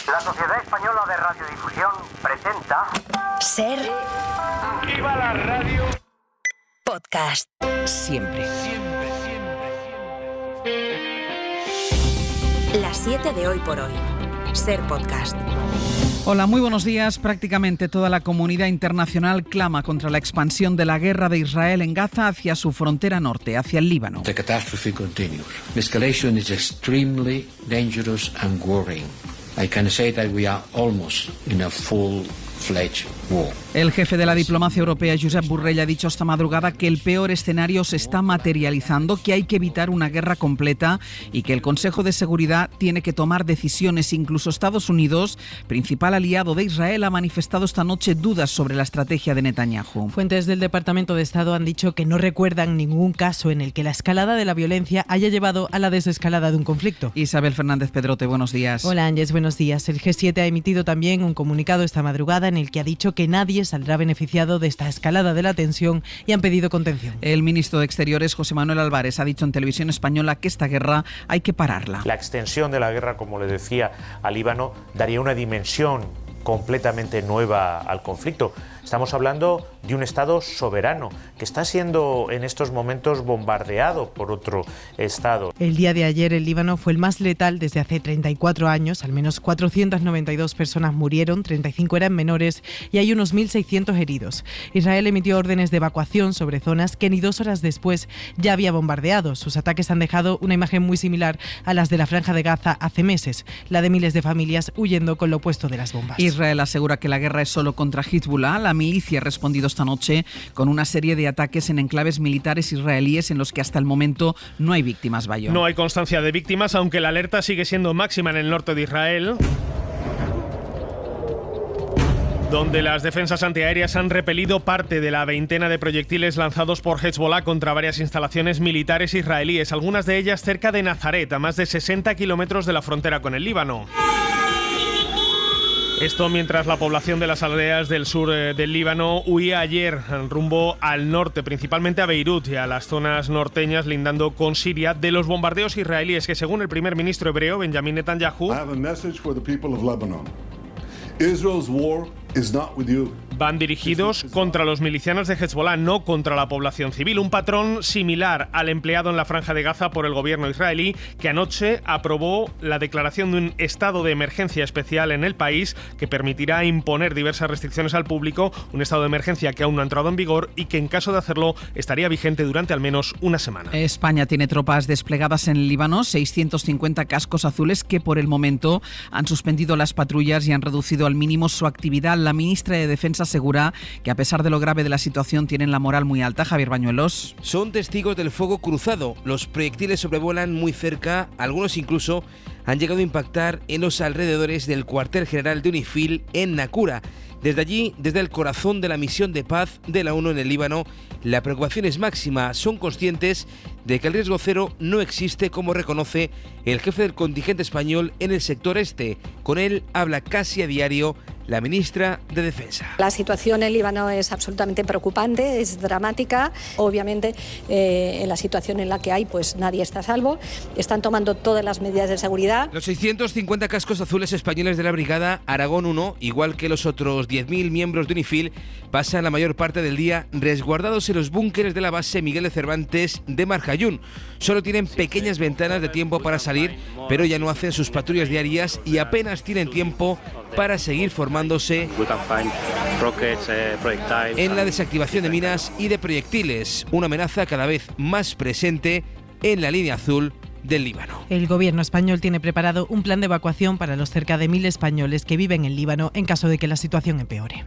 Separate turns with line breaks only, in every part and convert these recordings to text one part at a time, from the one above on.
La Sociedad Española de Radiodifusión presenta...
Ser...
¡Viva la radio!
Podcast.
Siempre.
Las 7 de Hoy por Hoy. Ser Podcast.
Hola, muy buenos días. Prácticamente toda la comunidad internacional clama contra la expansión de la guerra de Israel en Gaza hacia su frontera norte, hacia el Líbano.
The catastrophe continues. The escalation is extremely dangerous and worrying. I can say that we are almost in a full-fledged war.
El jefe de la diplomacia europea, Josep Borrell, ha dicho esta madrugada que el peor escenario se está materializando, que hay que evitar una guerra completa y que el Consejo de Seguridad tiene que tomar decisiones. Incluso Estados Unidos, principal aliado de Israel, ha manifestado esta noche dudas sobre la estrategia de Netanyahu.
Fuentes del Departamento de Estado han dicho que no recuerdan ningún caso en el que la escalada de la violencia haya llevado a la desescalada de un conflicto.
Isabel Fernández Pedrote, buenos días.
Hola Ángeles, buenos días. El G7 ha emitido también un comunicado esta madrugada en el que ha dicho que nadie saldrá beneficiado de esta escalada de la tensión y han pedido contención.
El ministro de Exteriores, José Manuel Álvarez, ha dicho en televisión española que esta guerra hay que pararla.
La extensión de la guerra, como le decía, al Líbano daría una dimensión completamente nueva al conflicto. Estamos hablando de un Estado soberano que está siendo en estos momentos bombardeado por otro Estado.
El día de ayer el Líbano fue el más letal desde hace 34 años. Al menos 492 personas murieron, 35 eran menores y hay unos 1.600 heridos. Israel emitió órdenes de evacuación sobre zonas que ni 2 horas después ya había bombardeado. Sus ataques han dejado una imagen muy similar a las de la Franja de Gaza hace meses, la de miles de familias huyendo con lo opuesto de las bombas.
Israel asegura que la guerra es solo contra Hezbollah. La milicia ha respondido esta noche con una serie de ataques en enclaves militares israelíes en los que hasta el momento no hay víctimas. Bayo.
No hay constancia de víctimas, aunque la alerta sigue siendo máxima en el norte de Israel, donde las defensas antiaéreas han repelido parte de la veintena de proyectiles lanzados por Hezbollah contra varias instalaciones militares israelíes, algunas de ellas cerca de Nazaret, a más de 60 kilómetros de la frontera con el Líbano. Esto mientras la población de las aldeas del sur del Líbano huía ayer rumbo al norte, principalmente a Beirut y a las zonas norteñas lindando con Siria, de los bombardeos israelíes que, según el primer ministro hebreo, Benjamin Netanyahu, van dirigidos contra los milicianos de Hezbollah, no contra la población civil. Un patrón similar al empleado en la Franja de Gaza por el gobierno israelí, que anoche aprobó la declaración de un estado de emergencia especial en el país que permitirá imponer diversas restricciones al público, un estado de emergencia que aún no ha entrado en vigor y que en caso de hacerlo estaría vigente durante al menos una semana.
España tiene tropas desplegadas en el Líbano, 650 cascos azules que por el momento han suspendido las patrullas y han reducido al mínimo su actividad. La ministra de Defensa asegura que a pesar de lo grave de la situación tienen la moral muy alta. Javier Bañuelos.
Son testigos del fuego cruzado. Los proyectiles sobrevuelan muy cerca, algunos incluso han llegado a impactar en los alrededores del cuartel general de UNIFIL en Naqoura. Desde allí, desde el corazón de la misión de paz de la ONU en el Líbano, la preocupación es máxima. Son conscientes de que el riesgo cero no existe, como reconoce el jefe del contingente español en el sector este. Con él habla casi a diario la ministra de Defensa.
La situación en Líbano es absolutamente preocupante, es dramática. Obviamente, en la situación en la que hay, pues nadie está a salvo. Están tomando todas las medidas de seguridad.
Los 650 cascos azules españoles de la Brigada Aragón 1, igual que los otros 10.000 miembros de UNIFIL, pasan la mayor parte del día resguardados en los búnkeres de la base Miguel de Cervantes de Marjayún. Solo tienen pequeñas ventanas de tiempo para salir, pero ya no hacen sus patrullas diarias y apenas tienen tiempo para seguir formándose en la desactivación de minas y de proyectiles, una amenaza cada vez más presente en la línea azul del Líbano.
El gobierno español tiene preparado un plan de evacuación para los cerca de 1.000 españoles que viven en Líbano en caso de que la situación empeore.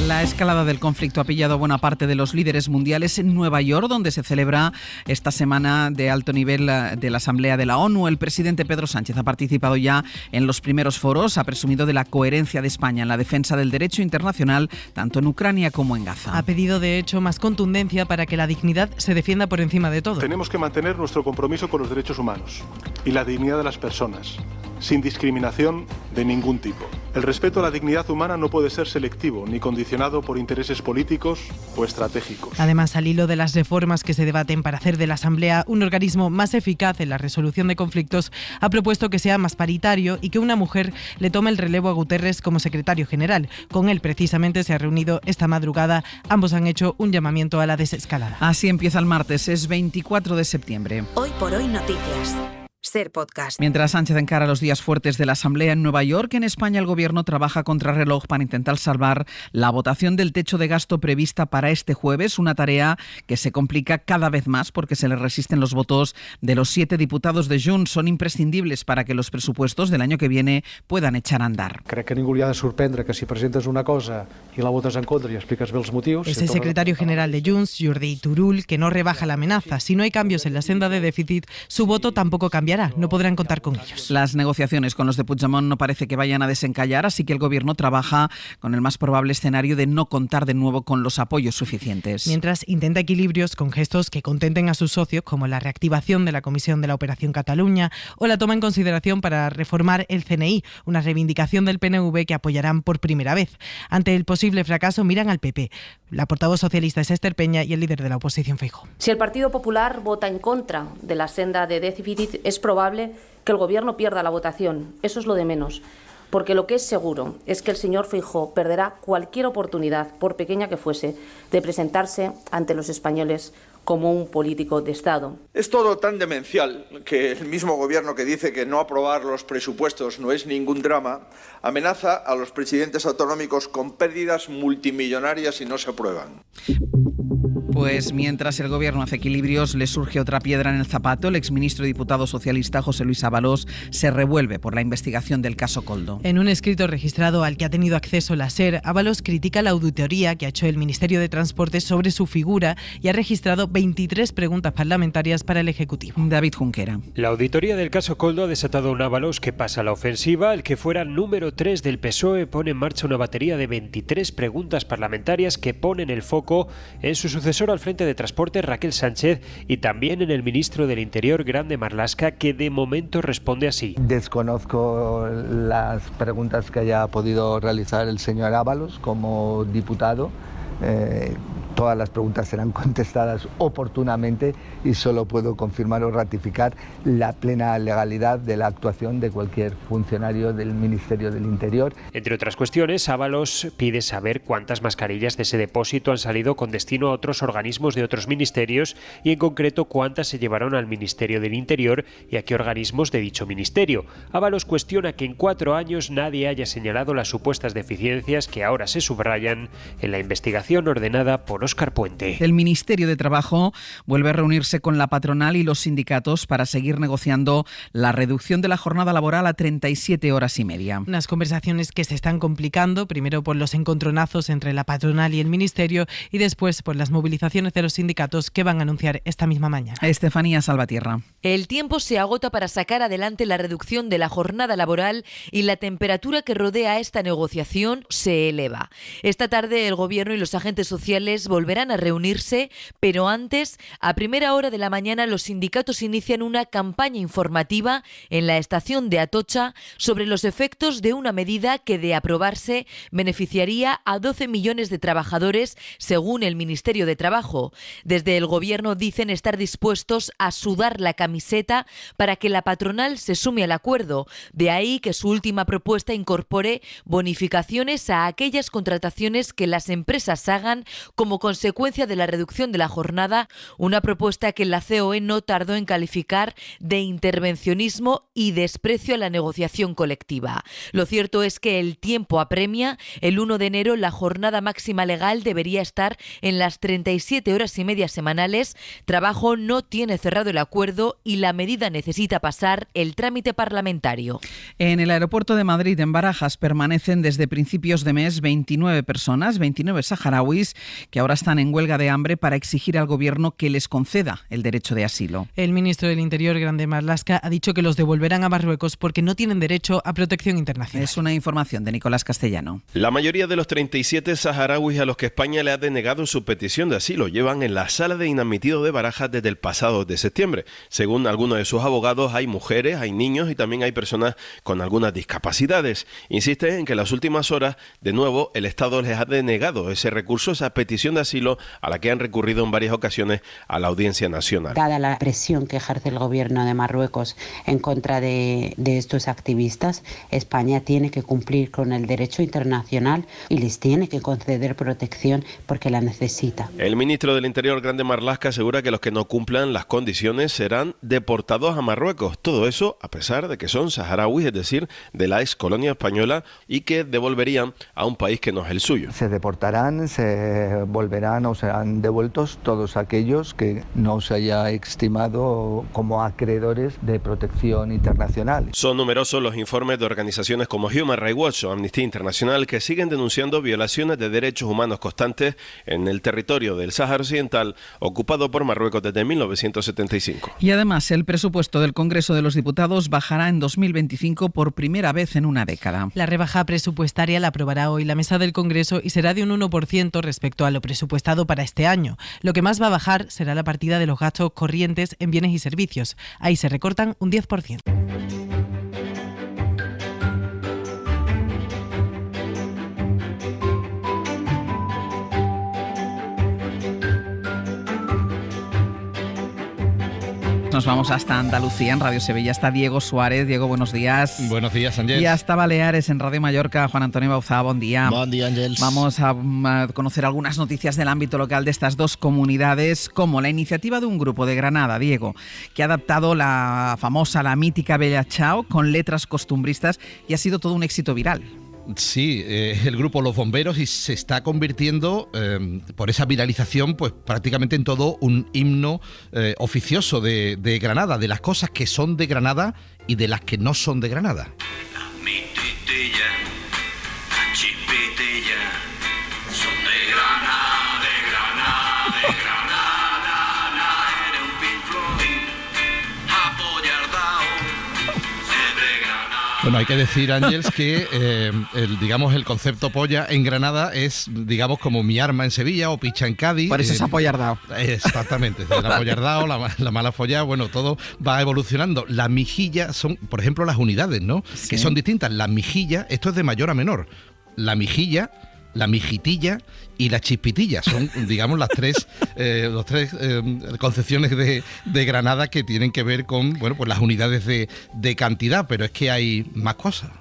La escalada del conflicto ha pillado a buena parte de los líderes mundiales en Nueva York, donde se celebra esta semana de alto nivel de la Asamblea de la ONU. El presidente Pedro Sánchez ha participado ya en los primeros foros, ha presumido de la coherencia de España en la defensa del derecho internacional, tanto en Ucrania como en Gaza.
Ha pedido, de hecho, más contundencia para que la dignidad se defienda por encima de todo.
Tenemos que mantener nuestro compromiso con los derechos humanos y la dignidad de las personas, sin discriminación de ningún tipo. El respeto a la dignidad humana no puede ser selectivo ni condicionado por intereses políticos o estratégicos.
Además, al hilo de las reformas que se debaten para hacer de la Asamblea un organismo más eficaz en la resolución de conflictos, ha propuesto que sea más paritario y que una mujer le tome el relevo a Guterres como secretario general. Con él, precisamente, se ha reunido esta madrugada. Ambos han hecho un llamamiento a la desescalada.
Así empieza el martes, es 24 de septiembre.
Hoy por hoy noticias. Ser Podcast.
Mientras Sánchez encara los días fuertes de la Asamblea en Nueva York, en España el Gobierno trabaja contrarreloj para intentar salvar la votación del techo de gasto prevista para este jueves, una tarea que se complica cada vez más porque se le resisten los votos de los 7 diputados de Junts. Son imprescindibles para que los presupuestos del año que viene puedan echar a andar.
Crec que ningú li ha de sorprendre que si presentes una cosa i la votes en contra y expliques bé els motius...
Es el secretario general de Junts, Jordi Turull, que no rebaja la amenaza. Si no hay cambios en la senda de déficit, su voto tampoco cambiará. No podrán contar con ellos.
Las negociaciones con los de Puigdemont no parece que vayan a desencallar, así que el Gobierno trabaja con el más probable escenario de no contar de nuevo con los apoyos suficientes.
Mientras intenta equilibrios con gestos que contenten a sus socios, como la reactivación de la Comisión de la Operación Cataluña o la toma en consideración para reformar el CNI, una reivindicación del PNV que apoyarán por primera vez. Ante el posible fracaso miran al PP. La portavoz socialista es Esther Peña y el líder de la oposición, Feijóo.
Si el Partido Popular vota en contra de la senda de déficit, es probable que el Gobierno pierda la votación. Eso es lo de menos. Porque lo que es seguro es que el señor Feijóo perderá cualquier oportunidad, por pequeña que fuese, de presentarse ante los españoles como un político de Estado.
Es todo tan demencial que el mismo Gobierno que dice que no aprobar los presupuestos no es ningún drama, amenaza a los presidentes autonómicos con pérdidas multimillonarias si no se aprueban.
Pues mientras el Gobierno hace equilibrios, le surge otra piedra en el zapato. El exministro y diputado socialista José Luis Ábalos se revuelve por la investigación del caso Koldo.
En un escrito registrado al que ha tenido acceso la SER, Ábalos critica la auditoría que ha hecho el Ministerio de Transportes sobre su figura y ha registrado 23 preguntas parlamentarias para el Ejecutivo.
David Junquera.
La auditoría del caso Koldo ha desatado un Ábalos que pasa a la ofensiva. El que fuera número 3 del PSOE pone en marcha una batería de 23 preguntas parlamentarias que ponen el foco en su sucesor al frente de Transporte, Raquel Sánchez, y también en el ministro del Interior, Grande Marlaska, que de momento responde así.
Desconozco las preguntas que haya podido realizar el señor Ábalos como diputado. Todas las preguntas serán contestadas oportunamente y solo puedo confirmar o ratificar la plena legalidad de la actuación de cualquier funcionario del Ministerio del Interior.
Entre otras cuestiones, Ábalos pide saber cuántas mascarillas de ese depósito han salido con destino a otros organismos de otros ministerios y en concreto cuántas se llevaron al Ministerio del Interior y a qué organismos de dicho ministerio. Ábalos cuestiona que en 4 años nadie haya señalado las supuestas deficiencias que ahora se subrayan en la investigación ordenada por Óscar Puente.
El Ministerio de Trabajo vuelve a reunirse con la patronal y los sindicatos para seguir negociando la reducción de la jornada laboral a 37 horas y media.
Unas conversaciones que se están complicando, primero por los encontronazos entre la patronal y el Ministerio y después por las movilizaciones de los sindicatos que van a anunciar esta misma mañana.
Estefanía Salvatierra.
El tiempo se agota para sacar adelante la reducción de la jornada laboral y la temperatura que rodea esta negociación se eleva. Esta tarde el Gobierno y los agentes sociales volverán a reunirse, pero antes, a primera hora de la mañana, los sindicatos inician una campaña informativa en la estación de Atocha sobre los efectos de una medida que, de aprobarse, beneficiaría a 12 millones de trabajadores, según el Ministerio de Trabajo. Desde el Gobierno dicen estar dispuestos a sudar la camiseta para que la patronal se sume al acuerdo. De ahí que su última propuesta incorpore bonificaciones a aquellas contrataciones que las empresas hagan como consecuencia de la reducción de la jornada, una propuesta que la COE no tardó en calificar de intervencionismo y desprecio a la negociación colectiva. Lo cierto es que el tiempo apremia. El 1 de enero la jornada máxima legal debería estar en las 37 horas y media semanales. Trabajo no tiene cerrado el acuerdo y la medida necesita pasar el trámite parlamentario.
En el aeropuerto de Madrid, en Barajas, permanecen desde principios de mes 29 personas, 29 saharauis, que ahora ahora están en huelga de hambre para exigir al gobierno que les conceda el derecho de asilo.
El ministro del Interior, Grande Marlaska, ha dicho que los devolverán a Marruecos porque no tienen derecho a protección internacional.
Es una información de Nicolás Castellano.
La mayoría de los 37 saharauis a los que España le ha denegado su petición de asilo llevan en la sala de inadmitidos de Barajas desde el pasado de septiembre. Según algunos de sus abogados, hay mujeres, hay niños y también hay personas con algunas discapacidades. Insiste en que en las últimas horas, de nuevo, el Estado les ha denegado ese recurso, esa petición de asilo a la que han recurrido en varias ocasiones a la Audiencia Nacional.
Dada la presión que ejerce el gobierno de Marruecos en contra de estos activistas, España tiene que cumplir con el derecho internacional y les tiene que conceder protección porque la necesita.
El ministro del Interior, Grande Marlaska, asegura que los que no cumplan las condiciones serán deportados a Marruecos. Todo eso a pesar de que son saharauis, es decir, de la ex colonia española, y que devolverían a un país que no es el suyo.
Se deportarán, se volverán o serán devueltos todos aquellos que no se haya estimado como acreedores de protección internacional.
Son numerosos los informes de organizaciones como Human Rights Watch o Amnistía Internacional que siguen denunciando violaciones de derechos humanos constantes en el territorio del Sáhara Occidental, ocupado por Marruecos desde 1975.
Y además, el presupuesto del Congreso de los Diputados bajará en 2025 por primera vez en una década.
La rebaja presupuestaria la aprobará hoy la mesa del Congreso y será de un 1% respecto a lo presupuestado para este año. Lo que más va a bajar será la partida de los gastos corrientes en bienes y servicios. Ahí se recortan un 10%.
Nos vamos hasta Andalucía, en Radio Sevilla. Está Diego Suárez. Diego, buenos días.
Buenos días, Ángel.
Y hasta Baleares, en Radio Mallorca. Juan Antonio Bauzá, buen día.
Buen día, Ángel.
Vamos a conocer algunas noticias del ámbito local de estas dos comunidades, como la iniciativa de un grupo de Granada, Diego, que ha adaptado la mítica Bella Chao con letras costumbristas y ha sido todo un éxito viral.
Sí, el grupo Los Bomberos y se está convirtiendo, por esa viralización, pues prácticamente en todo un himno oficioso de Granada, de las cosas que son de Granada y de las que no son de Granada. Bueno, hay que decir, Ángels, que el concepto polla en Granada es, digamos, como mi arma en Sevilla o picha en Cádiz.
Por eso es apoyardao.
Exactamente, el apoyardao, la mala follada, bueno, todo va evolucionando. La mijilla son, por ejemplo, las unidades, ¿no? Sí. Que son distintas. La mijilla, esto es de mayor a menor. La mijilla, la mijitilla y la chispitilla son, digamos, las tres concepciones de Granada que tienen que ver con, bueno, pues las unidades de cantidad, pero es que hay más cosas.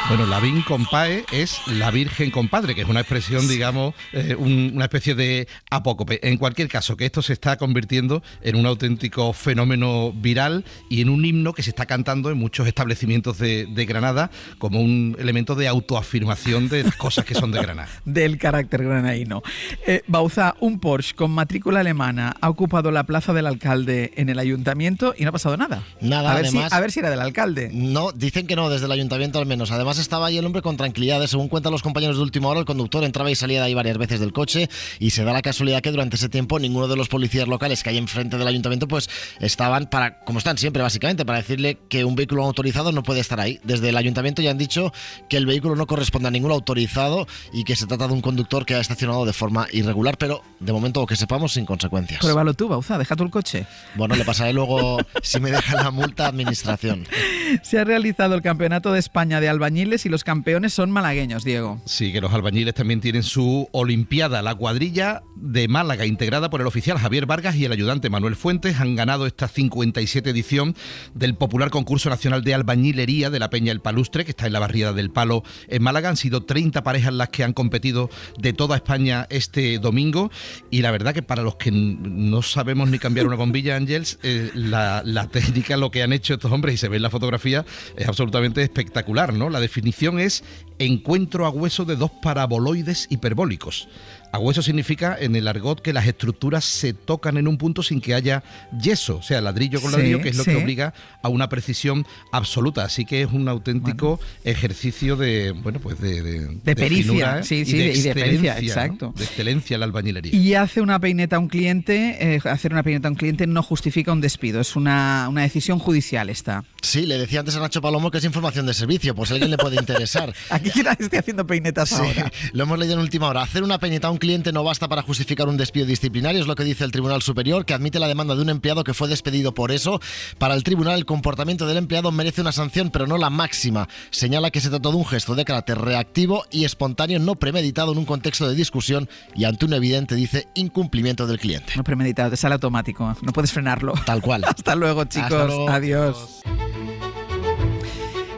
Bueno, la Vin Compae es la Virgen Compadre, que es una expresión, digamos, una especie de apócope. En cualquier caso, que esto se está convirtiendo en un auténtico fenómeno viral y en un himno que se está cantando en muchos establecimientos de Granada como un elemento de autoafirmación de las cosas que son de Granada.
Del carácter granadino. Bauzá, un Porsche con matrícula alemana ha ocupado la plaza del alcalde en el ayuntamiento y no ha pasado nada.
Nada,
a ver si era del alcalde.
No, dicen que no, desde el ayuntamiento al menos. Además estaba ahí el hombre con tranquilidad. Según cuentan los compañeros de última hora, el conductor entraba y salía de ahí varias veces del coche y se da la casualidad que durante ese tiempo ninguno de los policías locales que hay enfrente del ayuntamiento pues estaban para, como están siempre básicamente, para decirle que un vehículo autorizado no puede estar ahí. Desde el ayuntamiento ya han dicho que el vehículo no corresponde a ningún autorizado y que se trata de un conductor que ha estacionado de forma irregular, pero de momento, que sepamos, sin consecuencias.
Pruébalo tú, Bauzá, deja tú el coche.
Bueno, le pasaré luego, si me deja la multa, a administración.
Se ha realizado el Campeonato de España de Albañiles y los campeones son malagueños, Diego.
Sí, que los albañiles también tienen su olimpiada. La cuadrilla de Málaga, integrada por el oficial Javier Vargas y el ayudante Manuel Fuentes, han ganado esta 57 edición del popular concurso nacional de albañilería de la Peña El Palustre, que está en la barriada del Palo en Málaga. Han sido 30 parejas las que han competido de toda España este domingo y la verdad que para los que no sabemos ni cambiar una bombilla, Ángels, la técnica, lo que han hecho estos hombres, y se ve en la fotografía, es absolutamente espectacular, ¿no? La definición es encuentro a hueso de dos paraboloides hiperbólicos. A hueso significa en el argot que las estructuras se tocan en un punto sin que haya yeso, o sea, ladrillo con ladrillo, que es lo que obliga a una precisión absoluta. Así que es un auténtico ejercicio de
pericia,
y de
pericia, exacto.
¿no? De excelencia en la albañilería.
Y hacer una peineta a un cliente no justifica un despido, es una decisión judicial esta.
Sí, le decía antes a Nacho Palomo que es información de servicio, pues a alguien le puede interesar.
Aquí quien esté haciendo peinetas ahora.
Lo hemos leído en última hora. Hacer una peineta a un cliente no basta para justificar un despido disciplinario, es lo que dice el Tribunal Superior, que admite la demanda de un empleado que fue despedido por eso. Para el tribunal, el comportamiento del empleado merece una sanción, pero no la máxima. Señala que se trató de un gesto de carácter reactivo y espontáneo, no premeditado en un contexto de discusión y ante un evidente, dice, incumplimiento del cliente.
No premeditado, te sale automático, no puedes frenarlo.
Tal cual.
Hasta luego, chicos.
Hasta luego.
Adiós.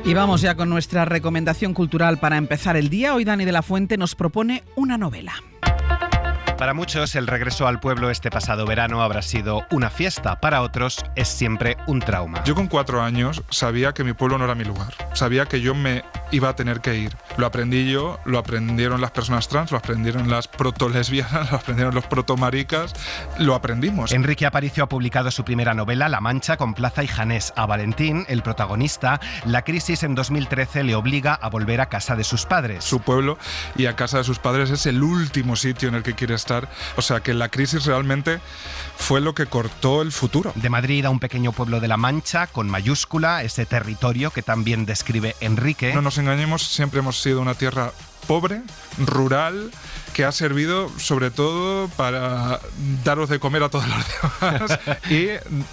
Y vamos ya con nuestra recomendación cultural para empezar el día. Hoy Dani de la Fuente nos propone una novela.
Para muchos, el regreso al pueblo este pasado verano habrá sido una fiesta. Para otros, es siempre un trauma.
Yo con 4 años sabía que mi pueblo no era mi lugar. Sabía que yo me iba a tener que ir. Lo aprendí yo, lo aprendieron las personas trans, lo aprendieron las protolesbianas, lo aprendieron los protomaricas, lo aprendimos.
Enrique Aparicio ha publicado su primera novela, La Mancha, con Plaza y Janés. A Valentín, el protagonista, la crisis en 2013 le obliga a volver a casa de sus padres.
Su pueblo y a casa de sus padres es el último sitio en el que quiere estar. O sea que la crisis realmente fue lo que cortó el futuro.
De Madrid a un pequeño pueblo de La Mancha, con mayúscula, ese territorio que también describe Enrique.
No nos engañemos, siempre hemos sido una tierra pobre, rural, que ha servido sobre todo para daros de comer a todos los demás y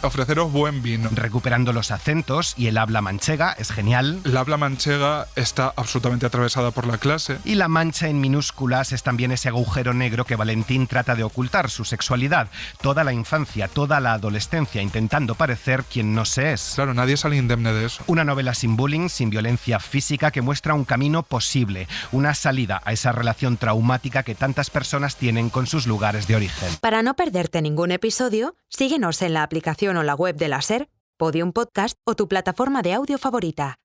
ofreceros buen vino.
Recuperando los acentos y el habla manchega, es genial.
El habla manchega está absolutamente atravesada por la clase.
Y la mancha en minúsculas es también ese agujero negro que Valentín trata de ocultar, su sexualidad. Toda la infancia, toda la adolescencia intentando parecer quien no se es.
Claro, nadie sale indemne de eso.
Una novela sin bullying, sin violencia física, que muestra un camino posible, una salida a esa relación traumática que tantas personas tienen con sus lugares de origen.
Para no perderte ningún episodio, síguenos en la aplicación o la web de la SER, Podium Podcast o tu plataforma de audio favorita.